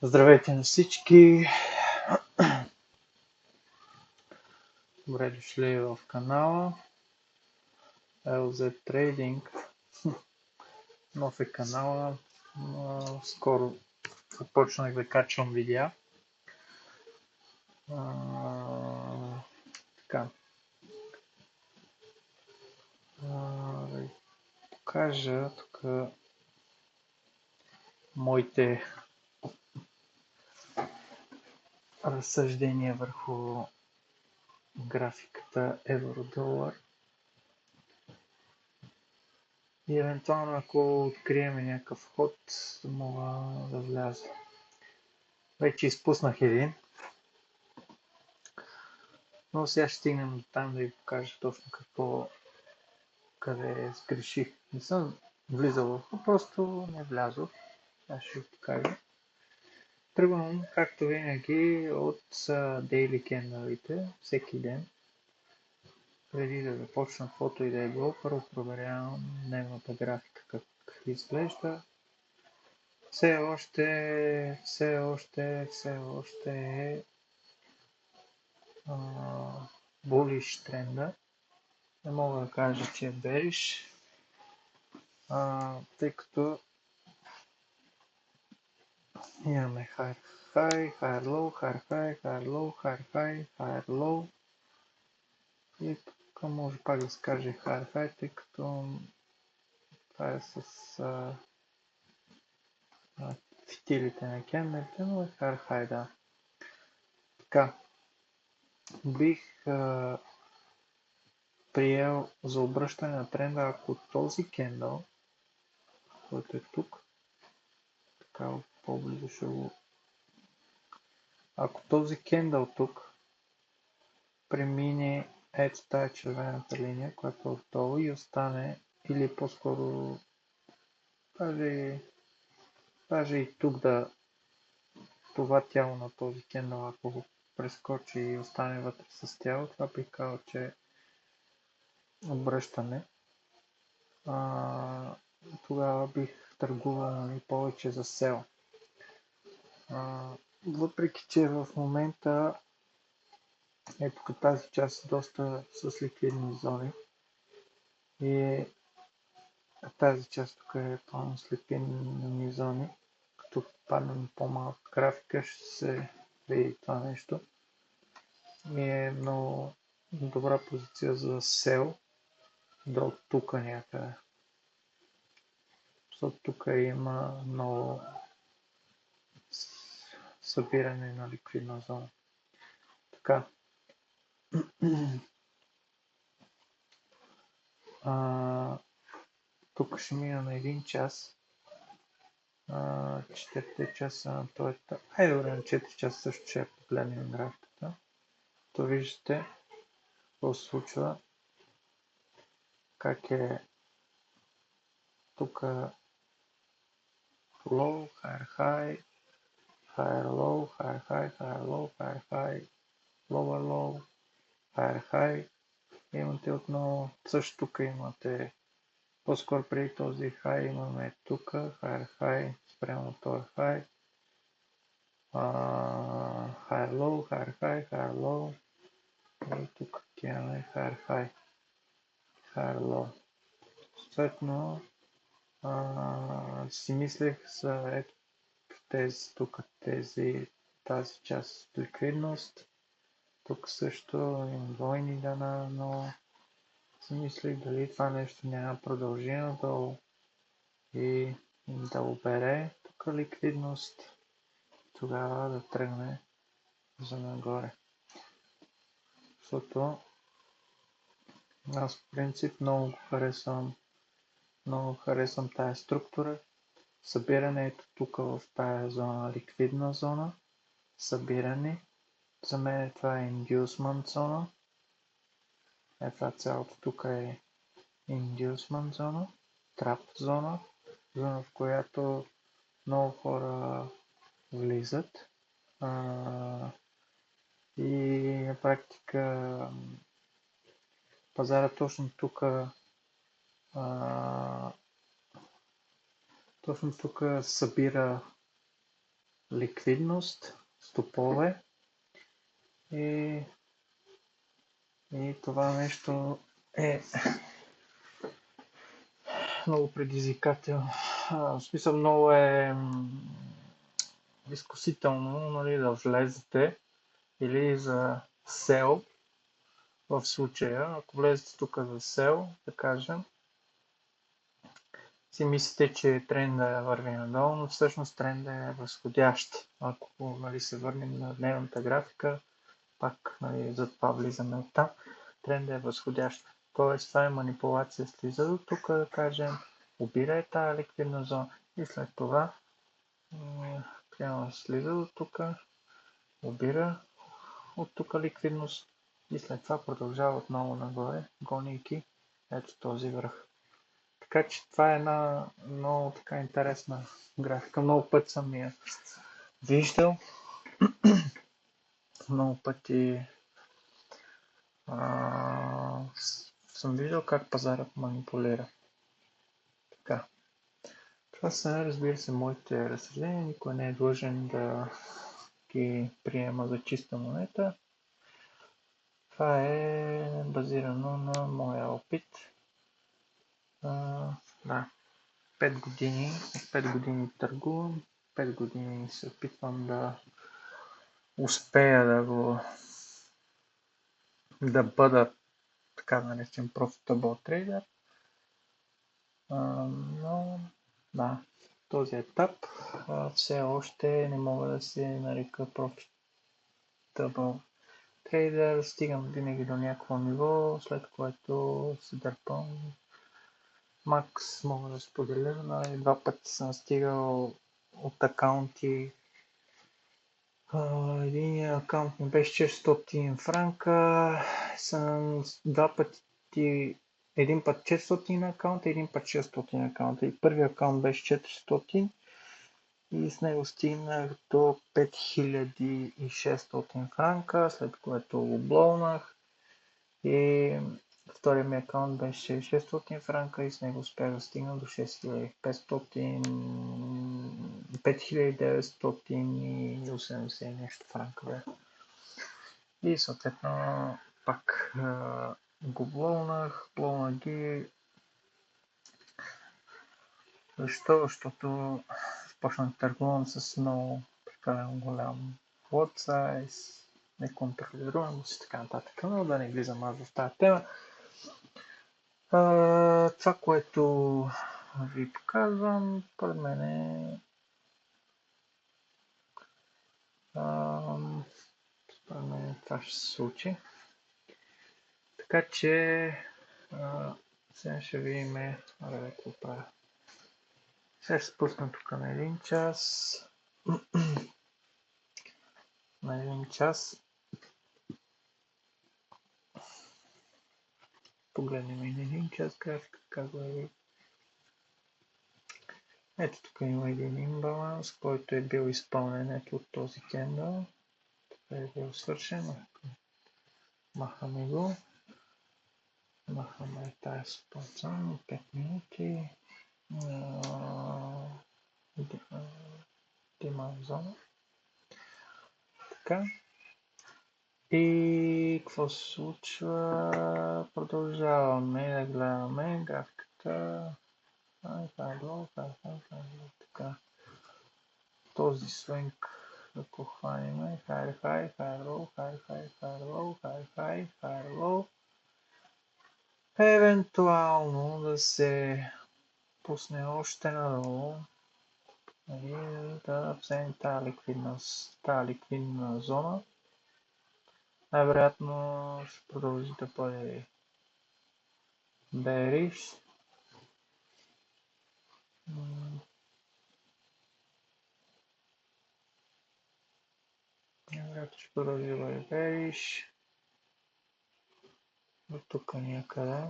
Здравейте на всички! Добре дошли в канала LZ Trading. Нов е канала. Скоро започнах да качвам видеа. Така. Да ви покажа тук моите разсъждения върху графиката евро-долар. И евентуално ако открием някакъв ход, да мога да вляза. Вече изпуснах един. Но сега ще стигнем до там да ви покажа точно къде сгреших. Не съм влизал в, просто не влязох. Аз ще ви покажа. Тръгвам, както винаги, от дейли кендалите, всеки ден. Преди да започна каквото и да е било, първо проверявам дневната графика как изглежда. Все още е булиш тренда. Не мога да кажа, че е бериш, тъй като имаме higher high, higher low, higher high, higher low, higher high, higher low. И тук може пак да се каже higher high, тъй като това е с фитилите на кендалите, но е higher high, да. Така, бих приел за обръщане на тренда, ако този кендал, който е тук, така по-близо ще го... Ако този кендал тук премине ето тая червената линия, която е отдолу и остане, или по-скоро даже и тук това тяло на този кендал, ако го прескочи и остане вътре с тяло, това бих казал, че е обръщане. Тогава бих търгувал повече за сел. Въпреки че в момента тук тази част е доста с ликвидни зони и тази част тук е пълно с ликвидни зони. Като паднем по-малка графика ще се види това нещо. И е много добра позиция за сел до тук някъде. Защото тук има много събиране на ликвидна зона. Така. Тук ще мина на 1 час. 4 часа на този етап. Хайде добре, на 4 часа също ще погледнем графиката. То виждате какво се случва. Как е тук low, higher high, higher low, higher high, higher low, higher high, lower low, higher high. Имате отново, също тук имате, по-скоро преди този high имаме тук, higher high, спрямо този high, higher low, higher high, higher low, и тук имаме higher high, higher low. Съответно, си мислех за ето тези, тук тази част ликвидност. Тук също има двойни дана, но си мислих дали това нещо няма продължи надолу и да обере тук ликвидност, тогава да тръгне за нагоре. Защото аз в принцип много харесвам тая структура. Събирането тук в тая зона, ликвидна зона, събиране. За мен това е inducement зона. Това цялото тук е inducement зона, trap зона, зона в която много хора влизат. И на практика пазара точно тук Точно тук събира ликвидност, стопове и, и това нещо е много предизвикателно. В смисъл много е изкусително, нали, да влезете или за сел в случая. Ако влезете тук за сел, да кажем, си мислите, че тренда върви надолу, но всъщност тренда е възходящ. Ако нали, се върнем на дневната графика, пак нали, за това влизаме от там, тренда е възходящ. Тоест това е манипулация. Слиза до тук, да кажем, обира е тази ликвидна зона и след това прямо слиза до тук, обира от тук ликвидност и след това продължава отново нагоре, гонейки ето този връх. Така че това е една много така интересна графика. Много път съм я виждал. Много пъти съм виждал как пазарът манипулира. Така. Това са, разбира се, моите разсъждения. Никой не е длъжен да ги приема за чиста монета. Това е базирано на моя опит. Да. 5 години, от 5 години търгувам, 5 години се опитвам да успея да бъда така наречен profitable trader. Но да, този етап все още не мога да се нарека profitable trader. Стигам винаги до някакво ниво, след което се дърпам. Макс мога да споделя, два пъти съм стигал от акаунти. Един акаунт ми беше 400 франка, съм два пъти, един път 400 акаунта, един път 600 акаунта. И първият акаунт беше 400 и с него стигнах до 5600 франка, след което го блоунах и втория ми акаунт беше 600 франка и с него успях да стигна до 6500, 5980 нещо франка бе. И съответно пак го блоунах ги. Защо? Защото започнах да търгувам с много прекалено голям lot size, неконтролируемост и така нататък. Но да не влизам аз в тази тема. Това, което ви показвам, според мен е това ще се случи. Така че сега ще видим какво правя. Сега ще спусна тук на 1 час. На 1 час. Погледнем и на 1 час графика, как върви. Ето тук има един имбаланс, който е бил изпълнен ето от този кендъл. Тук е бил свършен. Махаме го. Махаме тази спонсорни 5 минути. Демон зона. Така. И какво се случва? Продължаваме да гледаме графиката. Така. Този свинг, ако хванем, high low. Евентуално да се пусне още надолу и да вземем тази ликвидна зона. Най-вероятно ще продължи да бъде bearish. Най-вероятно ще продължи да бъде bearish. До тук някъде.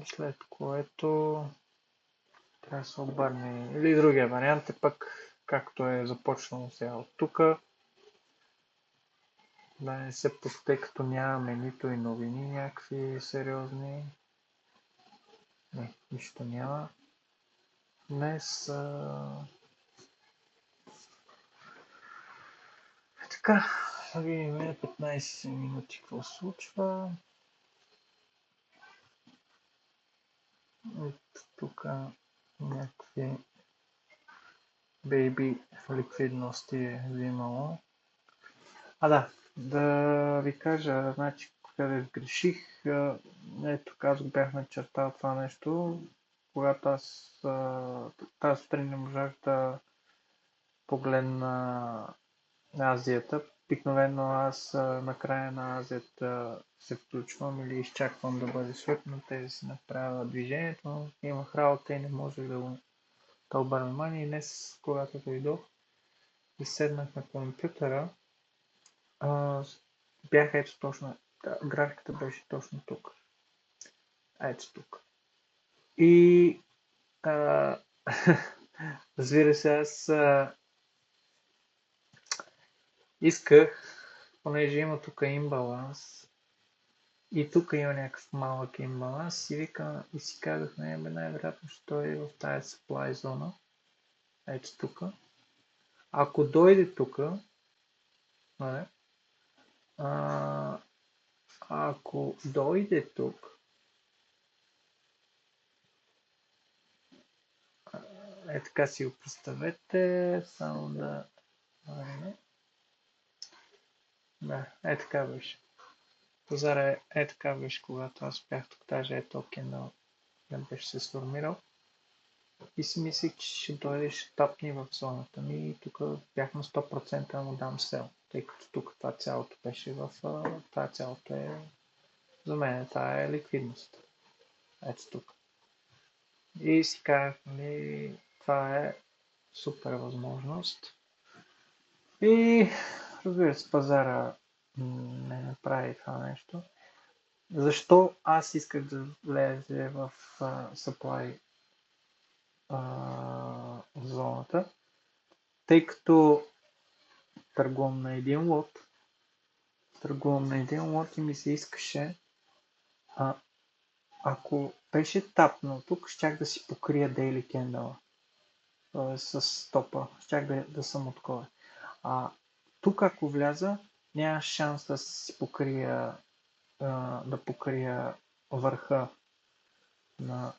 И след което трябва да се обърне. Или другия вариант е пък както е започнало сега от тук. Да не се пусте, като нямаме нито и новини някакви сериозни. Не, нищо няма. Днес така, да видим 15 минути какво се случва. Тук някакви бейби ликвидности е взимало. Да ви кажа, значи, къде сгреших. Ето, аз го бях начертал това нещо, когато аз тази сутрин не можах да погледна Азията. Обикновено аз на края на Азията се включвам или изчаквам да бъде свъртната и да си направя движението, но имах работа и не можех да обърна внимание. И днес, когато дойдох и седнах на компютъра, бях ето точно, графиката беше точно тук. Ето тук. И разбира се, аз исках, понеже има тук имбаланс и тук има някакъв малък имбаланс и си казах, най-вероятно ще дойде в тази supply зона. Ето тук. Ако дойде тук, нали, ако дойде тук, така си го представете, само да... Да, така беше. Пазара така беше, когато аз бях тук, даже токен да беше се сформирал. И си мислих, че ще дойде, ще тапни в зоната ми и тук бях на 100% да му дам сел, тъй като тук това цялото беше това цялото е за мен, това е ликвидност. Ето тук. И си казах, нали, това е супер възможност. И разбира се, пазара не направи това нещо. Защо аз исках да влезе в supply зоната? Тъй като търгувам на един лот и ми се искаше, ако беше тапнал тук, щях да си покрия Daily Candle с стопа, щях да съм откоя. Тук ако вляза, няма шанс да си покрия върха на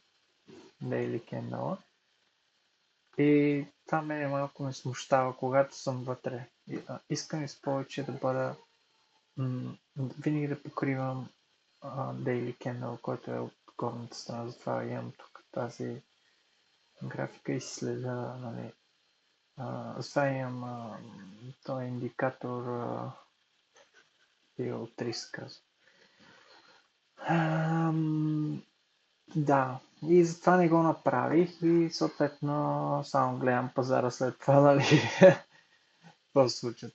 Daily Candle. И това мене малко ме смущава, когато съм вътре. Искам и с повече да бъда винаги да покривам Daily Candle, който е от горната страна. Затова имам тук тази графика и следа, нали. Затова имам този индикатор и от риск, казва. Да, и затова не го направих и съответно само гледам пазара след това, нали. Какво се случва?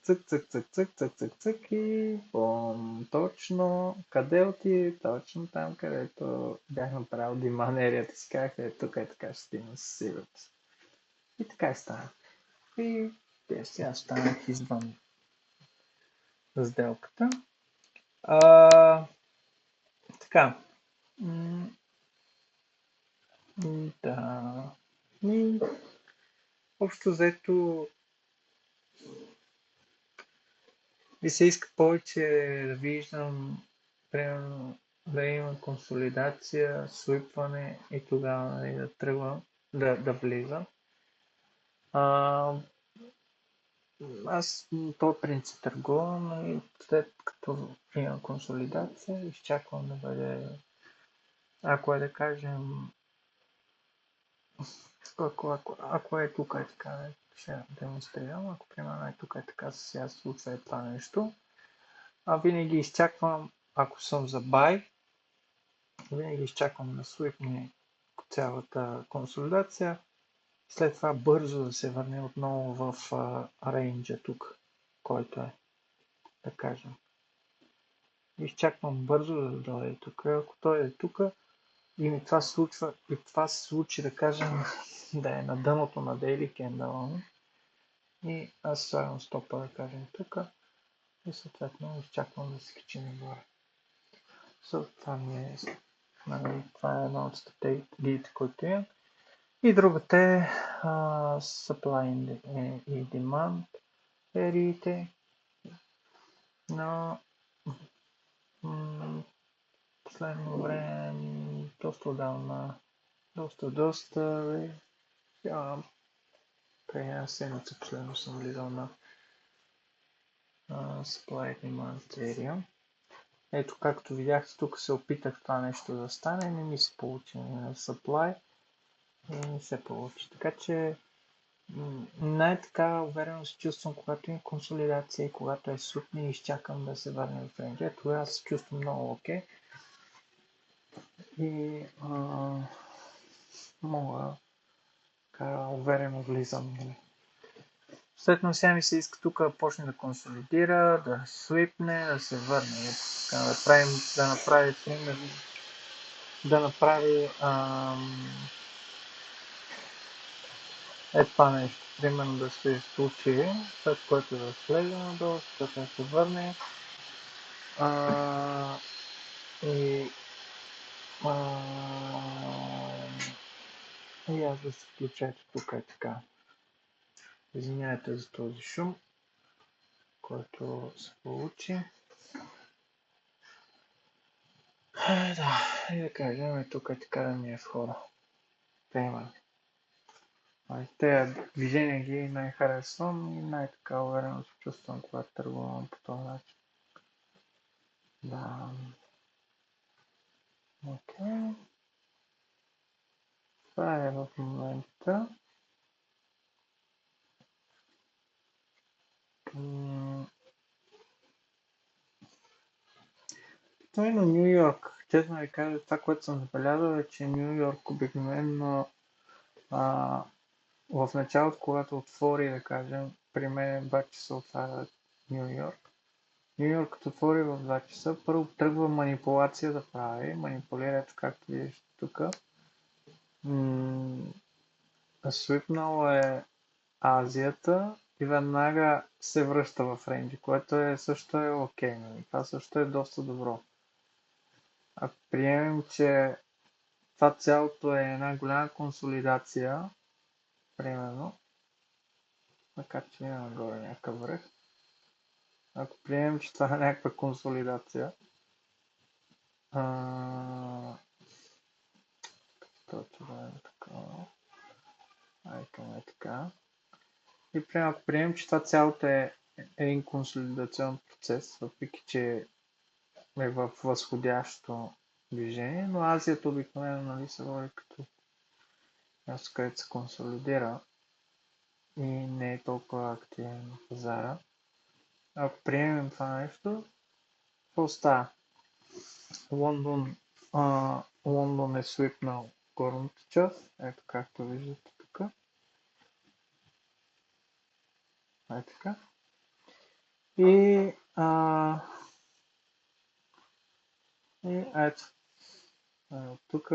Цък и точно къде отиде? Точно там, където бях направил диманерията си. Казах, тук е така ще стигна със сигурност. И така стана. И сега станах извън сделката. Така. Да. И общо взето ми се иска повече да виждам, примерно, да има консолидация, свипване и тогава, нали, да тръгвам, да влизам. Аз този принцип търгувам и след като има консолидация, изчаквам да бъде, ако е да кажем, ако е тук е така, ще демонстрирам, ако примерно е тук е така, сега се случва е това нещо, винаги изчаквам, ако съм за бай, винаги изчаквам да свипне цялата консолидация, след това бързо да се върне отново в рейнджа тук, който е, да кажем. Изчаквам бързо да дойде тук. Ако той е тук и ми това случва, и това се случи, да кажем, да е на дъното на Daily Candle, и аз слагам стопа, да кажем, тук и съответно изчаквам да се качи нагоре. Това ми е, това е една от стратегиите, които имам. И другата е supply и demand ериите, но последно време доста отдавна, преди една седмица последно съм влизал на supply и demand area. Ето, както видяхте, тук се опитах това нещо да стане, не ми се получи на supply и не се получи. Така че най-така уверено се чувствам, когато има консолидация и когато е супни и изчакам да се върне в рейнджа. Тогава се чувствам много окей. И мога така уверено влизам. След на сега ми се иска тук да почне да консолидира, да свипне, да се върне. Така, да направи това нещо. Примерно да се случи, след което да слезе надолу, да се върне и и аз да се включа тук е така. Извинявайте за този шум, който се получи. Да, и да кажем, тук е така да ми е входа. Примерно. Тези движения ги най-харесвам и най-така уверено се чувствам, когато търгувам по този начин. Да. Окей. Това е в момента. Той на Ню Йорк. Честно ви кажа, това, което съм забелязал е, че Ню Йорк обикновено в началото, когато отвори, да кажем, при мен 2 часа отваря Ню Йорк. Ню Йорк като отвори в 2 часа, първо тръгва манипулация да прави. Манипулират, както виждате тук. Свипнал е Азията и веднага се връща в рейнджи, което също е окей. Това също е доста добро. Ако приемем, че това цялото е една голяма консолидация, примерно, макар че няма нагоре някакъв връх, ако приемем, че това е някаква консолидация, това е така, айкаме така, и ако приемем, че това цялото е един консолидационен процес, въпреки че е в възходящо движение, но Азията обикновено се води като място, където се консолидира и не е толкова активен на пазара. Ако приемем това нещо, какво става? Лондон е свипнал горната част, ето както виждате тук. Ето така. И ето тук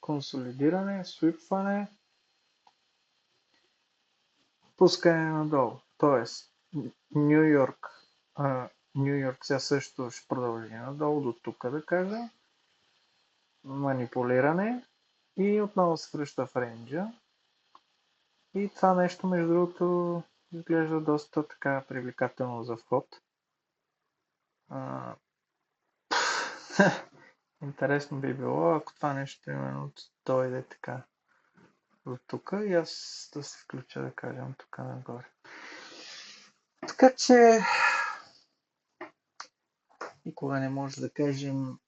консолидиране, свипване, пускане надолу. Тоест, Ню Йорк сега също ще продължи надолу до тук, да кажа. Манипулиране и отново се връща в рейнджа. И това нещо, между другото, изглежда доста така привлекателно за вход. Интересно би било, ако това нещо именно дойде така до тук и аз да се включа, да кажем, тук нагоре. Така че никога не може да кажем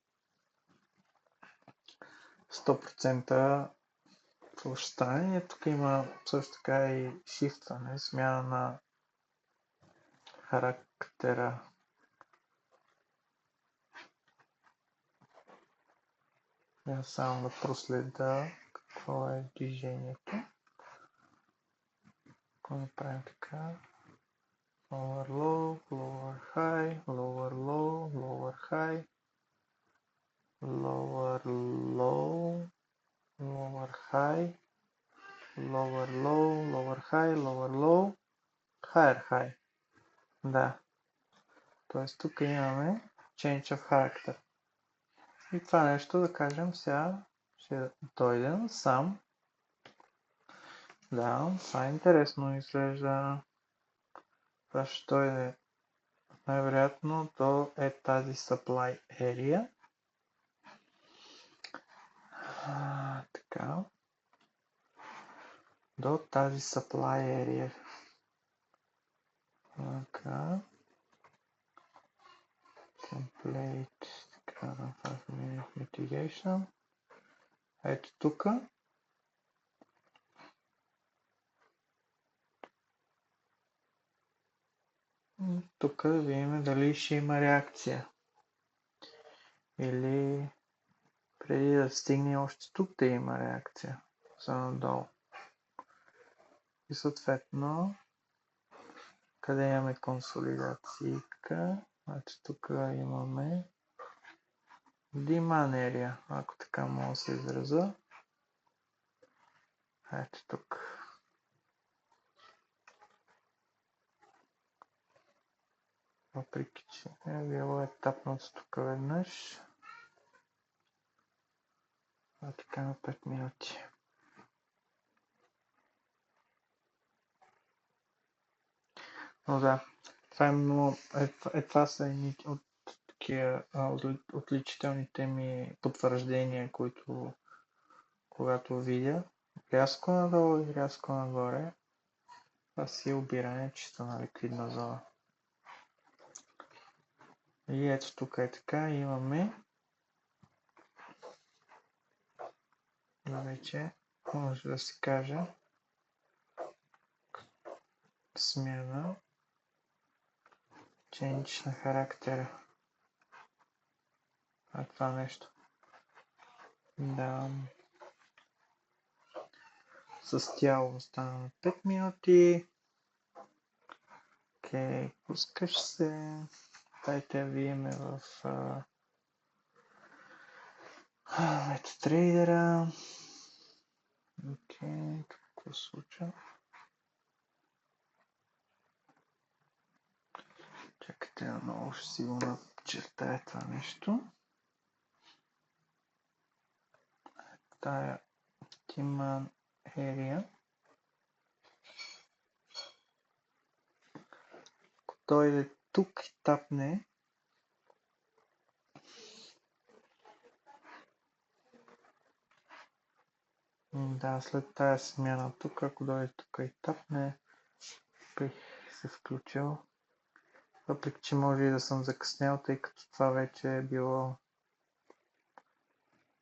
100% какво ще стане. Тук има също така и шифтване, смяна на характера. Я само да проследа какво е движението. Ако направим така. Lower low, lower high, lower low, lower high, lower low, lower high, lower low, lower high, lower low, higher high. Да. Тоест тук имаме change of character. И това нещо, да кажем, сега ще ще дойде сам. Да, това е интересно изглежда. Това ще дойде най-вероятно до тази supply area. Така. До тази supply area. Така. Template. Така, 5 minute mitigation. Ето тук. Тук да видим дали ще има реакция. Или преди да стигне още тук да има реакция. За надолу. И съответно, къде имаме консолидацийка? Значи тук имаме demand area, ако така мога да се изразя. Ето тук. Въпреки че е било етапното тук веднъж. А така на 5 минути. Но да, това е много, това са едни от такива отличителните ми потвърждения, които когато видя рязко надолу и рязко нагоре, това си е обиране чисто на ликвидна зона. И ето тук е така, имаме вече, може да се каже, смяна, change на характера. Това нещо. Да. С тяло остана на 5 минути. Окей, пускаш се. Дайте видим в MetaTrader. Окей, какво се случва? Чакайте, много ще си го начертая това нещо. Тая Demand Area. Ако дойде тук и тапне, да, след тази смяна тук, ако дойде тук и тапне, бих се включил. Въпреки че може и да съм закъснял, тъй като това вече е било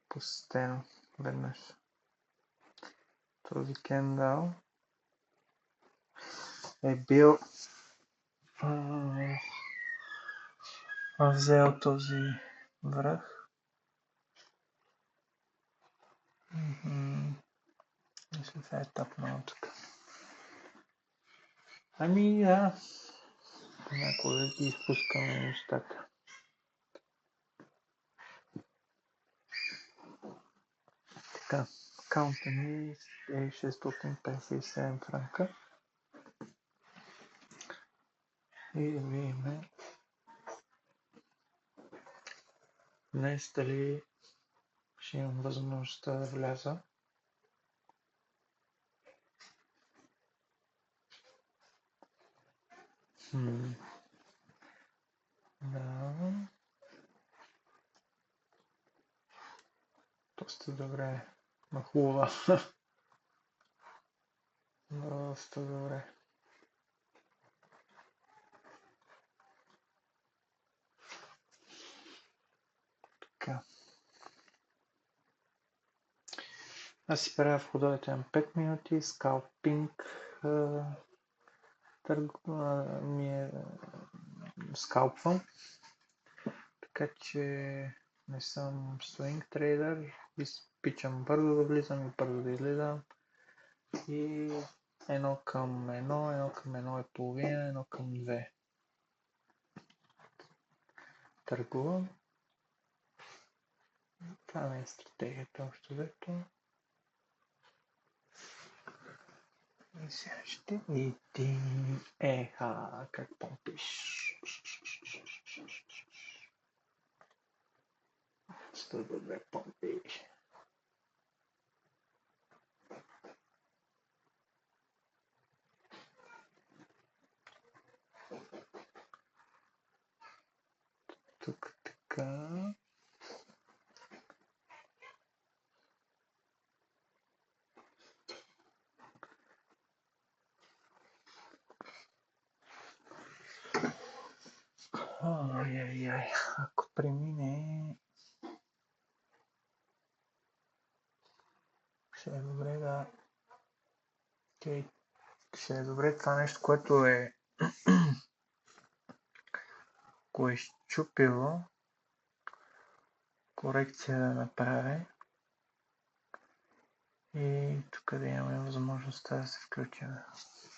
посетено веднъж. Този кендал е бил взел този връх. Мисля, това е тапнал тук. Ами да, понякога ги изпускаме нещата. Така, акаунта ми е 657 франка. И да видим днес дали ще имам възможността да вляза. Да. Доста добре нахлува. Доста добре. Така. Аз си правя входовете на 5 минути, скалпинг скалпвам, така че не съм swing трейдър, изпичам бързо да влизам и бързо да излизам и 1 към 1, 1 към 1,5, 1 към 2 търгувам. Това не е стратегията общо взето. И сега ще видим. Как помпиш. Сто добре помпиш. Така. Ай, ако премине, ще е добре да... Ще е добре това нещо, което е го е счупило, корекция да направя и тук да имаме възможността да се включим.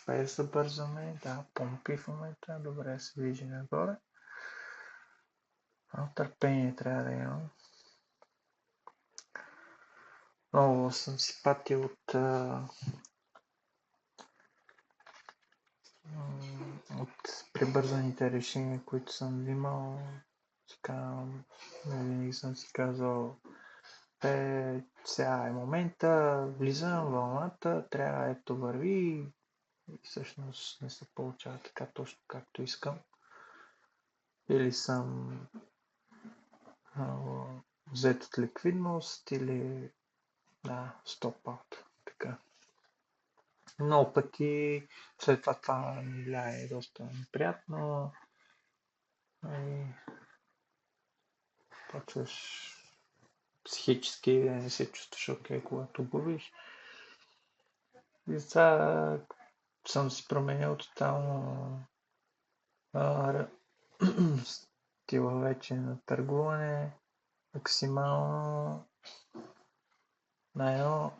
Без да бързаме, да, помпи в момента, добре да се движи нагоре. Но търпение трябва да имам. Много съм си патил от прибързаните решения, които съм взимал. Винаги съм си казал, сега е момента, влизам в вълната, трябва ето върви и всъщност не се получава така точно както искам. Или съм взет от ликвидност, или да, стоп-аут. Така. Много пъти след това ми влияе доста неприятно. И почваш психически да не се чувстваш окей, когато губиш. И сега съм си променил тотално стила вече на търгуване, максимално на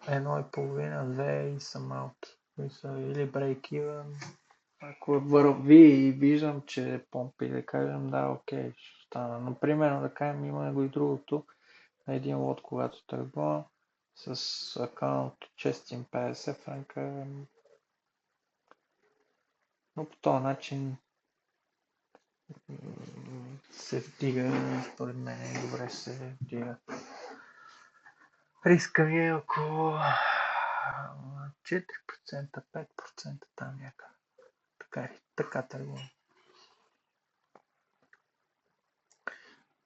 едно и половина, две и съм аут. Или break-even. Ако върви и виждам, че е помпи, да кажем, да, окей, ще стана. Но примерно, да кажем, има го и другото. На един лот, когато търгувам, с акаунт 650 франка. Но по този начин се вдига, според мен добре се вдига. Риска ми е около 4%, 5% там някъде. Така търгувам.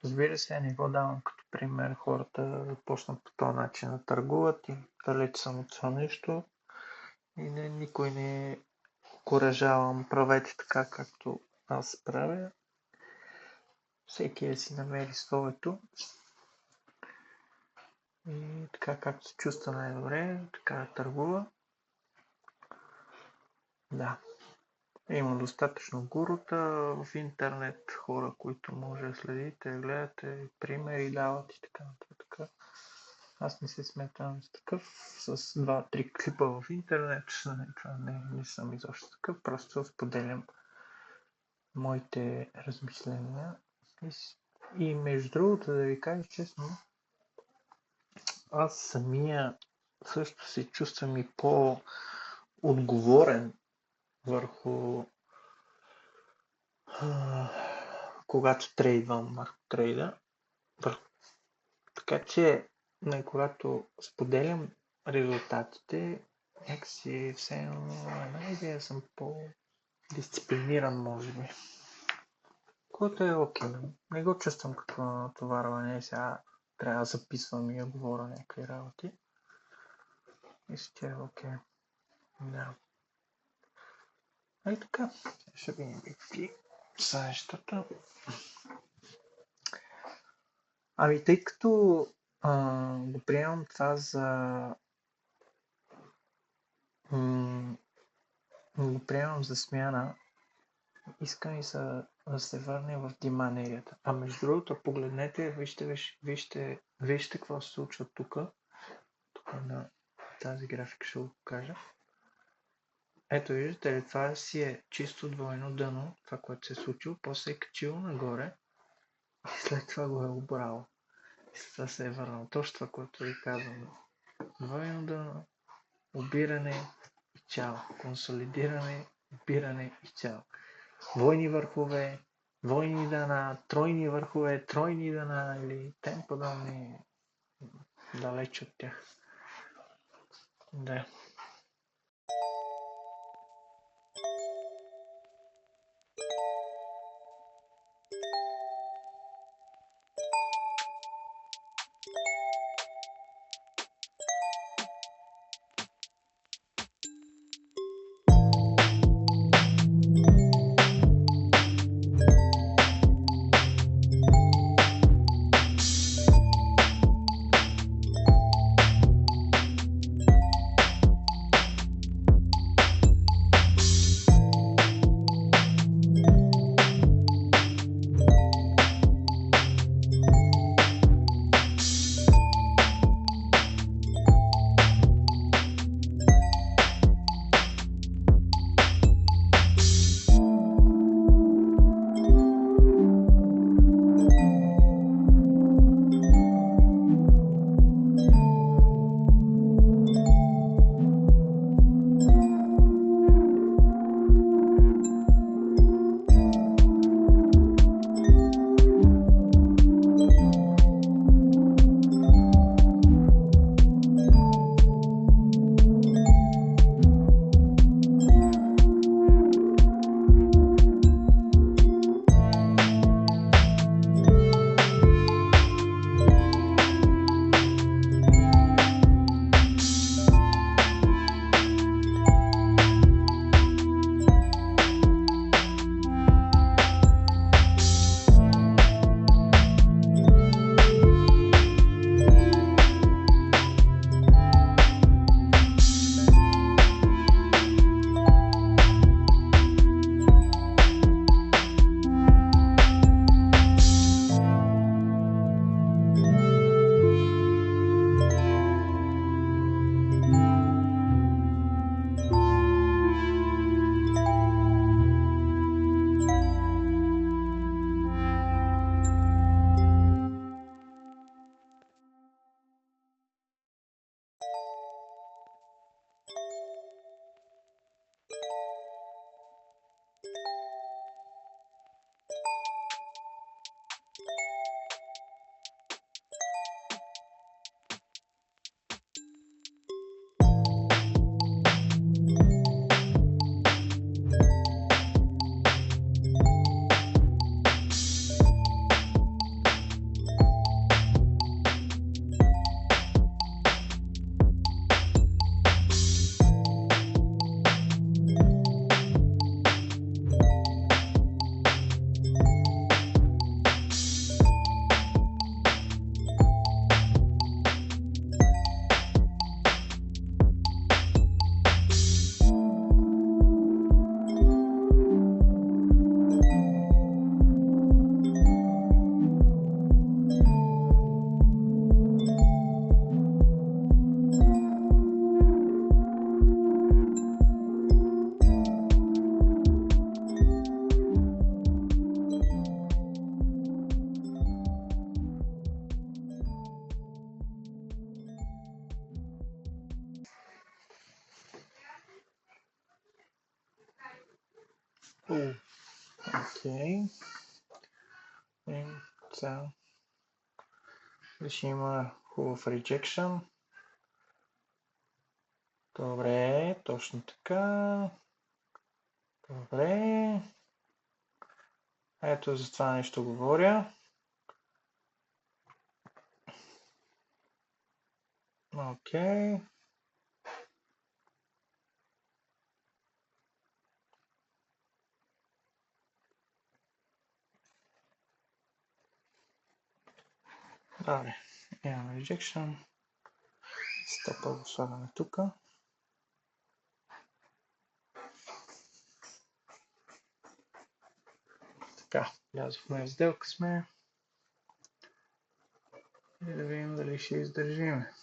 Разбира се, не го давам като пример хората да почнат по този начин да търгуват и далеч съм от това нещо. И никой не окуражавам, правете така, както аз правя. Всеки да си намери своето. И така, както се чувства най-добре, така да търгува. Да. Има достатъчно гурута в интернет, хора, които може да следите, гледате, примери дават и така нататък. Аз не се смятам за такъв, с 2-3 клипа в интернет, не съм изобщо такъв, просто споделям моите размисления. И между другото, да ви кажа честно, аз самия също се чувствам и по-отговорен върху когато трейдвам върху трейда. Така че, когато споделям резултатите, някакси все една идея съм по-дисциплиниран, може би. Което е окей. Не го чувствам като натоварване. Сега трябва да записвам и да говоря някакви работи. Мисля, че е окей. Да. И така. Ще видим какви са нещата. Ами, тъй като го приемам това го приемам за смяна, искам и да се върне в диманерията. А между другото, погледнете, вижте какво се случва тук. Тук на тази графика ще го покажа. Ето, виждате ли, това си е чисто двойно дъно, това, което се е случило, после е качило нагоре и след това го е обрало. И след това се е върнало. Точно това, което ви казвам. Двойно дъно, обиране и чао. Консолидиране, обиране и чао. Двойни върхове, двойни дъна, тройни върхове, тройни дъна или тем подобни, далеч от тях. Да. Окей. И сега ще има хубав rejection. Добре, точно така. Добре. Ето за това нещо говоря. Окей. Добре. Имаме rejection. Стъпа го слагаме тук. Така, влязохме в сделка сме. И да видим дали ще издържиме.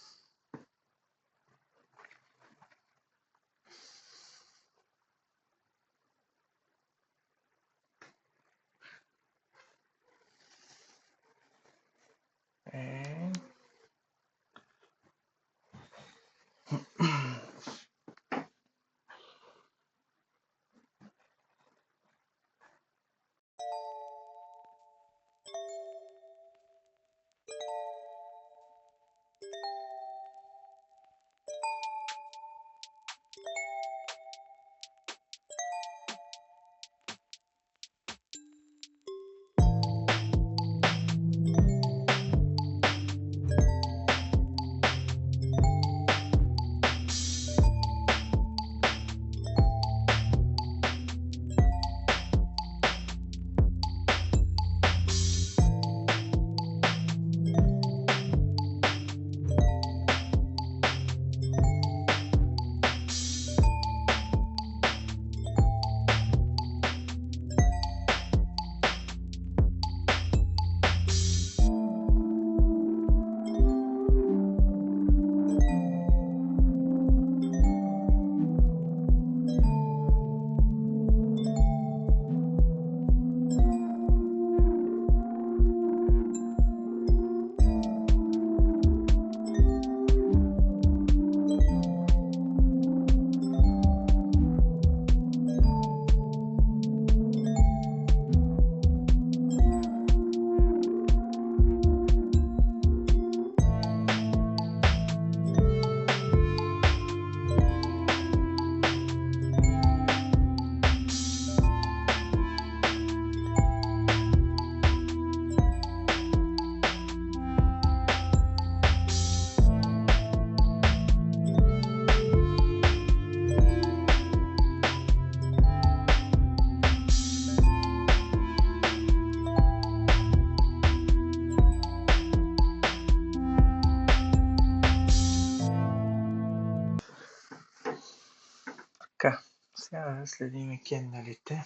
Така, сега да следим кендалите,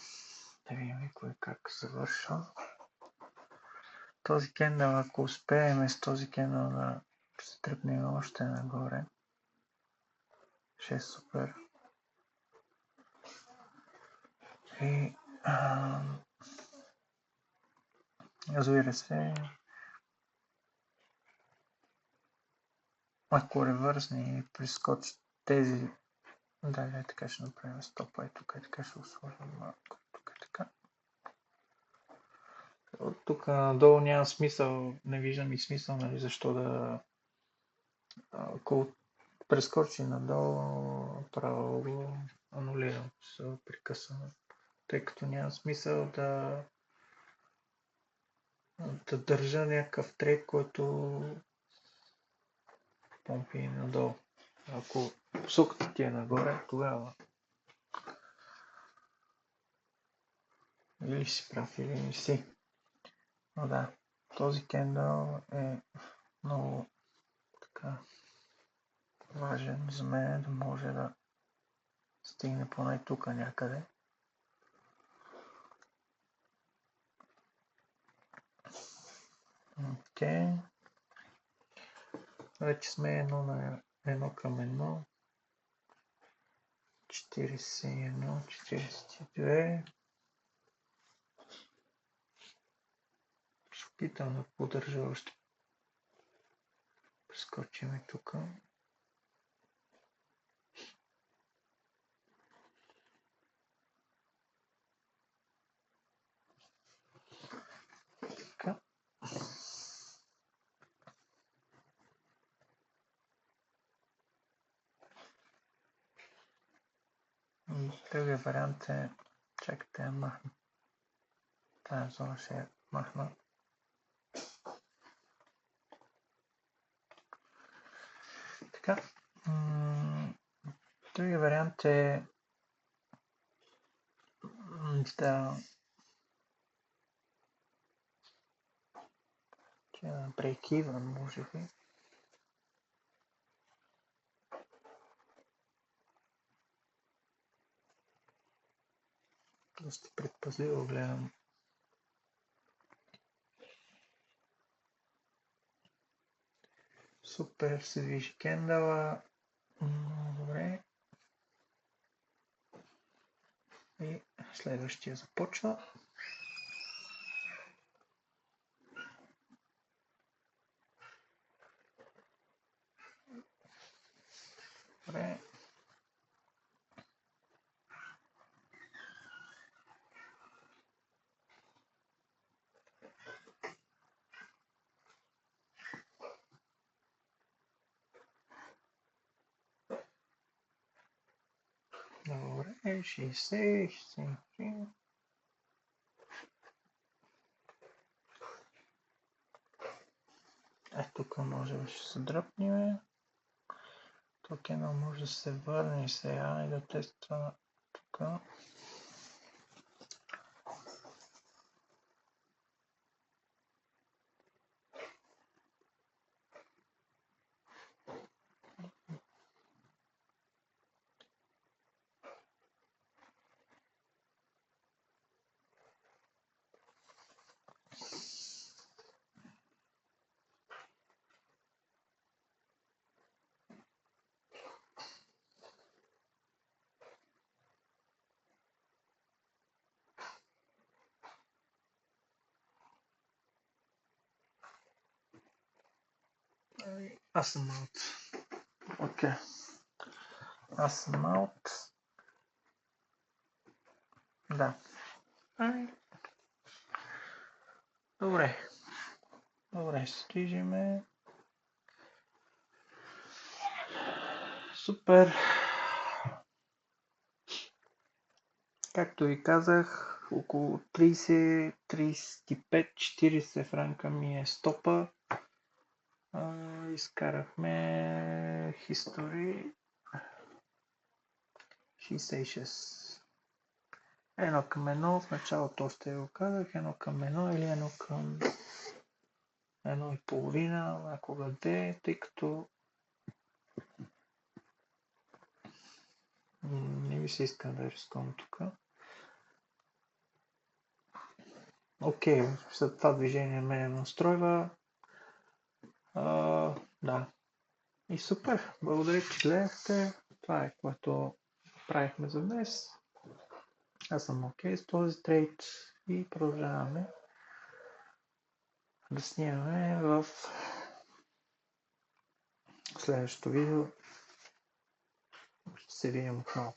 да видим кой как завършва. Този кендал, ако успеем с този кендал да се тръпнем още нагоре, ще е супер. И разбира се, ако ревърсне и прескочи тези, да, така ще направим стопа и тук, така ще го сложим малко, тук така. От тук надолу няма смисъл, не виждам и смисъл, нали, защо да, ако прескочи надолу, право го анулирам, се прекъсвам, тъй като няма смисъл да държа някакъв трейд, който помпи надолу. Ако посоката ти е нагоре, тогава или си прав, или не си. Но да, този кендъл е много така важен за мен, да може да стигне поне тук някъде. Окей. Вече сме едно към едно. 41, 42. Ще опитам да поддържа още. Прескочим тук. И другия вариант е, чакайте я махна. Тая зона ще я махна. Така. Другия вариант е да break-even, може би. Доста предпазливо гледам. Супер се движи кендала. Добре. И следващия започва. Добре. Добре, 60, 63. Тук може да се дръпнем. Тук едно може да се върне сега и да тества тук. Аз съм аут. Окей. Аз съм аут. Да. Добре. Добре, се движиме. Супер. Както ви казах, около 30, 35, 40 франка ми е стопа. Изкарахме History 66. Едно към едно, в началото още го казах, едно към едно или едно към едно и половина, някога де, тъй като не ми се иска да рискувам тук. Окей, след това движение мене настройва. Да. И супер, благодаря, че гледахте. Това е което правихме за днес. Аз съм окей с този трейд и продължаваме да снимаме в следващото видео. Ще се видим отново.